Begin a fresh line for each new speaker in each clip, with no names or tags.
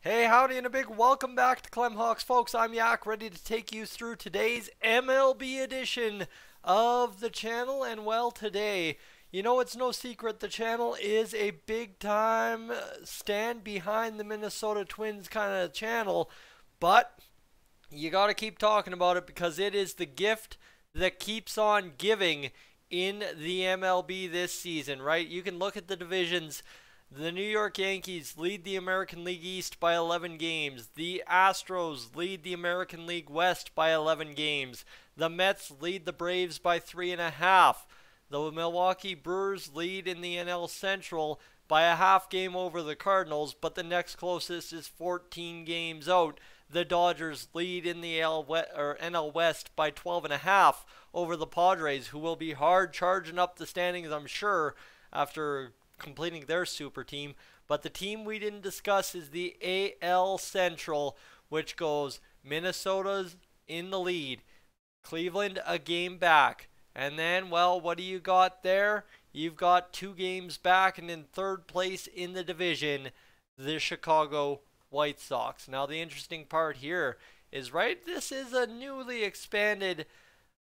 Hey, howdy, and a big welcome back to Clem Hawks, folks. I'm Yak, ready to take you through today's MLB edition of the channel. And well, today, it's no secret the channel is a big time stand behind the Minnesota Twins kind of channel, but you got to keep talking about it because it is the gift that keeps on giving in the MLB this season, right? You can look at the divisions. The New York Yankees lead the American League East by 11 games. The Astros lead the American League West by 11 games. The Mets lead the Braves by 3.5. The Milwaukee Brewers lead in the NL Central by a half game over the Cardinals, but the next closest is 14 games out. The Dodgers lead in the NL West by 12.5 over the Padres, who will be hard charging up the standings, I'm sure, after completing their super team. But the team we didn't discuss is the AL Central, which goes Minnesota's in the lead, Cleveland a game back, and then, well, what do you got there? You've got 2 games back, and in third place in the division, the Chicago White Sox. Now, the interesting part here is, right, this is a newly expanded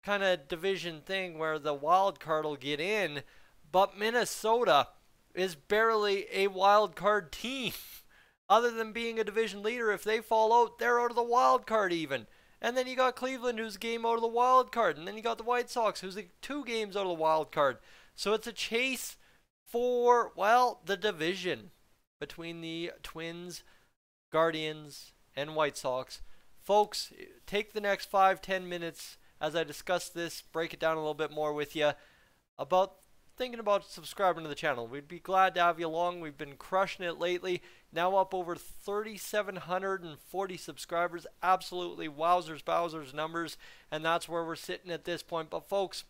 kind of division thing where the wild card will get in, but Minnesota is barely a wild card team. Other than being a division leader, if they fall out, they're out of the wild card even. And then you got Cleveland, who's a game out of the wild card. And then you got the White Sox, who's 2 games out of the wild card. So it's a chase for, well, the division between the Twins, Guardians, and White Sox. Folks, take the next 5-10 minutes as I discuss this, break it down a little bit more with you about thinking about subscribing to the channel. We'd be glad to have you along. We've been crushing it lately. Now up over 3,740 subscribers. Absolutely wowzers numbers. And that's where we're sitting at this point. But folks,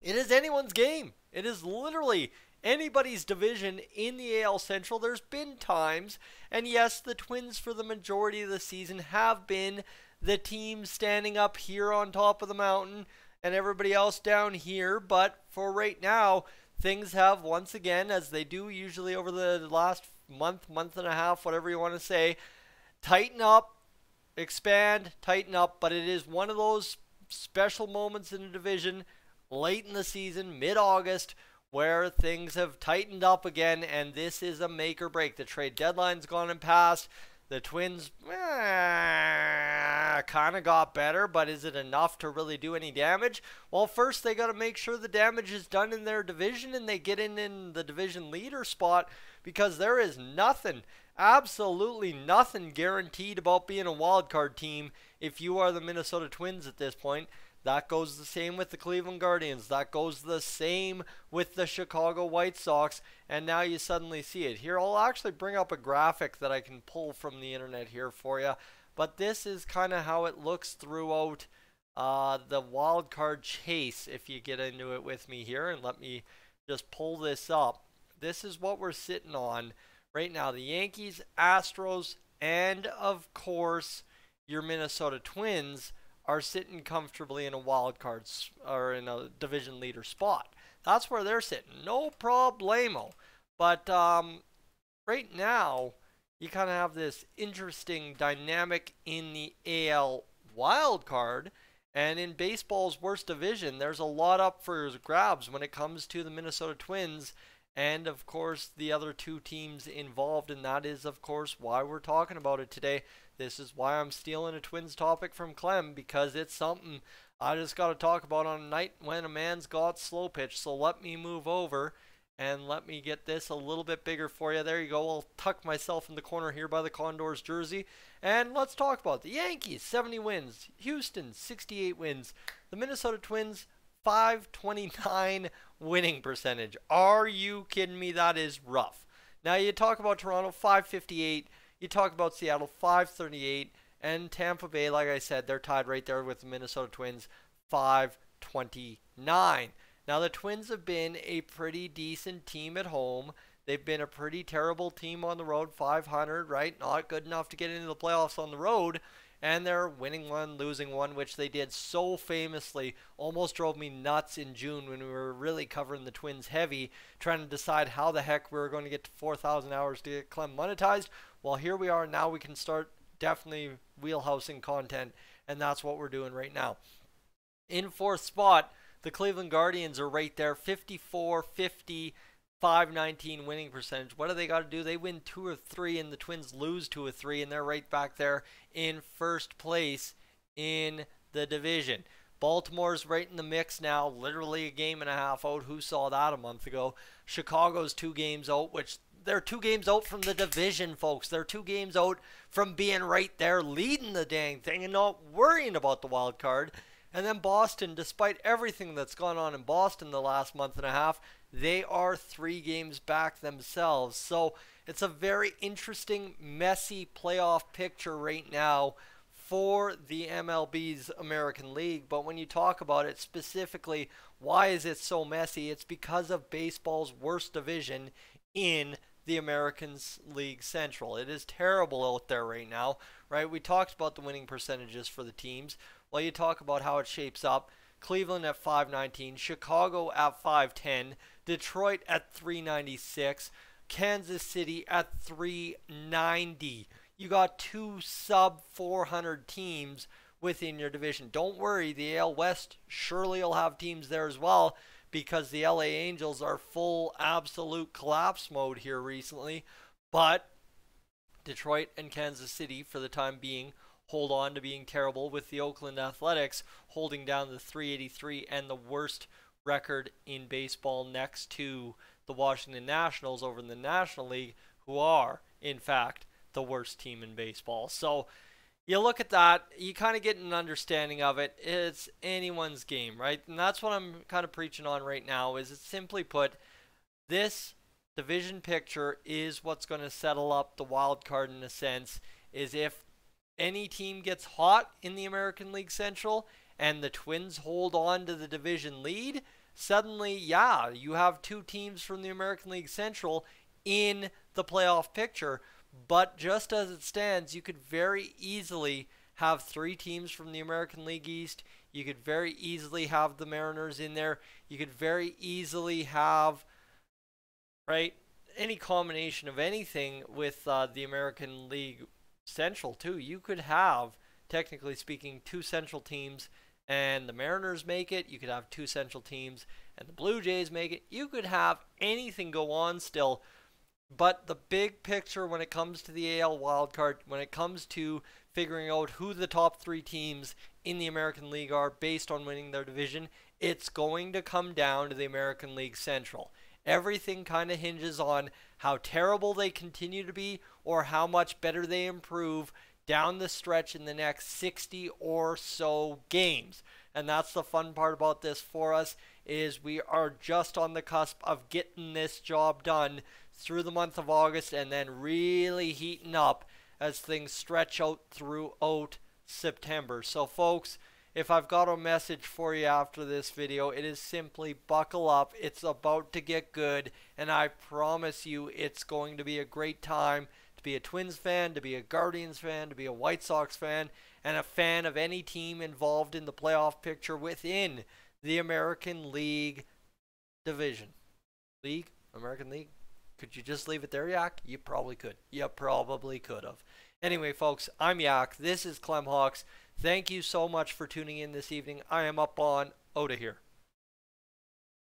it is anyone's game. It is literally anybody's division in the AL Central. There's been times, and yes, the Twins for the majority of the season have been the team standing up here on top of the mountain and everybody else down here. But for right now, things have once again, as they do usually over the last month and a half, whatever you want to say, tighten up, expand, tighten up. But it is one of those special moments in the division late in the season, mid-August, where things have tightened up again, and this is a make or break. The trade deadline's gone and passed. The Twins kind of got better, but is it enough to really do any damage? Well, first they got to make sure the damage is done in their division and they get in the division leader spot, because there is nothing, absolutely nothing guaranteed about being a wild card team if you are the Minnesota Twins at this point. That goes the same with the Cleveland Guardians. That goes the same with the Chicago White Sox. And now you suddenly see it. Here, I'll actually bring up a graphic that I can pull from the internet here for you. But this is kind of how it looks throughout the wild card chase, if you get into it with me here. And let me just pull this up. This is what we're sitting on right now. The Yankees, Astros, and of course, your Minnesota Twins are sitting comfortably in a wild card or in a division leader spot. That's where they're sitting. No problemo. But right now, you kind of have this interesting dynamic in the AL wild card. And in baseball's worst division, there's a lot up for grabs when it comes to the Minnesota Twins and, of course, the other 2 teams involved. And that is, of course, why we're talking about it today. This is why I'm stealing a Twins topic from Clem, because it's something I just got to talk about on a night when a man's got slow pitch. So let me move over and let me get this a little bit bigger for you. There you go. I'll tuck myself in the corner here by the Condors jersey. And let's talk about it. The Yankees, 70 wins. Houston, 68 wins. The Minnesota Twins, 529 winning percentage. Are you kidding me? That is rough. Now you talk about Toronto, 558. You talk about Seattle, 538. And Tampa Bay, like I said, they're tied right there with the Minnesota Twins, 529. Now the Twins have been a pretty decent team at home. They've been a pretty terrible team on the road, 500, right? Not good enough to get into the playoffs on the road. and they're winning one, losing one, which they did so famously. Almost drove me nuts in June when we were really covering the Twins heavy, trying to decide how the heck we were going to get to 4,000 hours to get Clem monetized. Well, here we are now. We can start definitely wheelhousing content, and that's what we're doing right now. In fourth spot, the Cleveland Guardians are right there, 54-50, 519 winning percentage. What do they got to do? They win 2 of 3, and the Twins lose 2 of 3, and they're right back there in first place in the division. Baltimore's right in the mix now, literally a game and a half out. Who saw that a month ago? Chicago's 2 games out, which they're 2 games out from the division, folks. They're 2 games out from being right there, leading the dang thing and not worrying about the wild card. And then Boston, despite everything that's gone on in Boston the last month and a half, they are 3 games back themselves. So it's a very interesting, messy playoff picture right now for the MLB's American League. But when you talk about it specifically, why is it so messy? It's because of baseball's worst division in the American League Central. It is terrible out there right now, right? We talked about the winning percentages for the teams. Well, you talk about how it shapes up. Cleveland at 519, Chicago at 510, Detroit at 396, Kansas City at 390. You got 2 sub 400 teams within your division. Don't worry, the AL West surely will have teams there as well, because the LA Angels are full absolute collapse mode here recently. But Detroit and Kansas City, for the time being, hold on to being terrible, with the Oakland Athletics holding down the 383 and the worst record in baseball next to the Washington Nationals over in the National League, who are, in fact, the worst team in baseball. So you look at that, you kind of get an understanding of it. It's anyone's game, right? And that's what I'm kind of preaching on right now, is it's simply put, this division picture is what's going to settle up the wild card in a sense, is if any team gets hot in the American League Central and the Twins hold on to the division lead, suddenly, yeah, you have 2 teams from the American League Central in the playoff picture. But just as it stands, you could very easily have 3 teams from the American League East. You could very easily have the Mariners in there. You could very easily have, right, any combination of anything with the American League Central too. You could have, technically speaking, 2 Central teams and the Mariners make it. You could have 2 Central teams and the Blue Jays make it. You could have anything go on still. But the big picture when it comes to the AL wildcard, when it comes to figuring out who the top 3 teams in the American League are based on winning their division, it's going to come down to the American League Central. Everything kind of hinges on how terrible they continue to be or how much better they improve down the stretch in the next 60 or so games. And that's the fun part about this for us, is we are just on the cusp of getting this job done through the month of August and then really heating up as things stretch out throughout September. So folks, if I've got a message for you after this video, it is simply buckle up. It's about to get good, and I promise you it's going to be a great time to be a Twins fan, to be a Guardians fan, to be a White Sox fan, and a fan of any team involved in the playoff picture within the American League division. League? American League? Could you just leave it there, Yak? You probably could. You probably could have. Anyway, folks, I'm Yak. This is Clem Hawks. Thank you so much for tuning in this evening. I am up on, out of here.